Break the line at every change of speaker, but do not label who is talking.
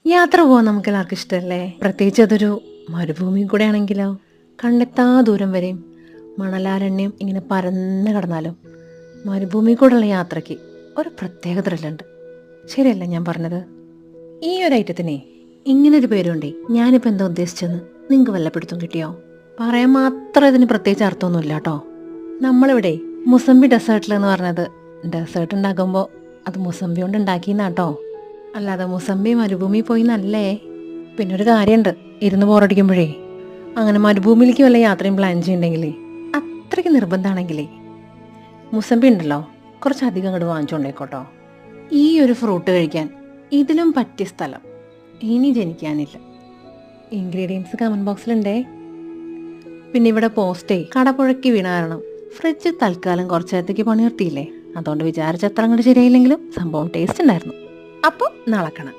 യാത്ര പോകാൻ നമുക്ക് എല്ലാവർക്കും ഇഷ്ടമല്ലേ? പ്രത്യേകിച്ച് അതൊരു മരുഭൂമി കൂടെ ആണെങ്കിലോ, കണ്ണെത്താ ദൂരം വരെയും മണലാരണ്യം ഇങ്ങനെ പരന്ന് കിടന്നാലോ, മരുഭൂമി കൂടെയുള്ള യാത്രയ്ക്ക് ഒരു പ്രത്യേക ത്രില്ലുണ്ട്. ശരിയല്ല ഞാൻ പറഞ്ഞത്? ഈ ഒരു ഐറ്റത്തിനെ ഇങ്ങനൊരു പേരുണ്ടേ. ഞാനിപ്പോൾ എന്താ ഉദ്ദേശിച്ചെന്ന് നിങ്ങൾക്ക് വല്ല പിടുത്തം കിട്ടിയോ? പറയാൻ മാത്രം ഇതിന് പ്രത്യേകിച്ച് അർത്ഥമൊന്നുമില്ല കേട്ടോ. നമ്മളിവിടെ മുസംബി ഡെസേർട്ടിൽ എന്ന് പറഞ്ഞത് ഡെസേർട്ട് ഉണ്ടാക്കുമ്പോൾ അത് മുസംബി കൊണ്ട് ഉണ്ടാക്കിയെന്നാട്ടോ, അല്ലാതെ മുസംബി മരുഭൂമി പോയി എന്നല്ലേ. പിന്നെ ഒരു കാര്യമുണ്ട്, ഇരുന്ന് ബോറടിക്കുമ്പോഴേ അങ്ങനെ മരുഭൂമിയിലേക്ക് വല്ല യാത്രയും പ്ലാൻ ചെയ്യണ്ടെങ്കിലേ, അത്രയ്ക്ക് നിർബന്ധമാണെങ്കിലേ മുസംബി ഉണ്ടല്ലോ, കുറച്ചധികം അങ്ങോട്ട് വാങ്ങിച്ചുകൊണ്ടേക്കോട്ടോ. ഈ ഒരു ഫ്രൂട്ട് കഴിക്കാൻ ഇതിലും പറ്റിയ സ്ഥലം ഇനി ജനിക്കാനില്ല. Ingredients comment ബോക്സിലുണ്ടേ. പിന്നെ ഇവിടെ പോസ്റ്റേ കടപുഴക്കി വീണ കാരണം ഫ്രിഡ്ജ് തൽക്കാലം കുറച്ച് നേരത്തേക്ക് പണി നിർത്തിയില്ലേ. അതുകൊണ്ട് വിചാരിച്ച അത്ര അങ്ങോട്ട് ശരിയായില്ലെങ്കിലും സംഭവം ടേസ്റ്റ് ഉണ്ടായിരുന്നു. അപ്പോൾ നാളെ കാണാം.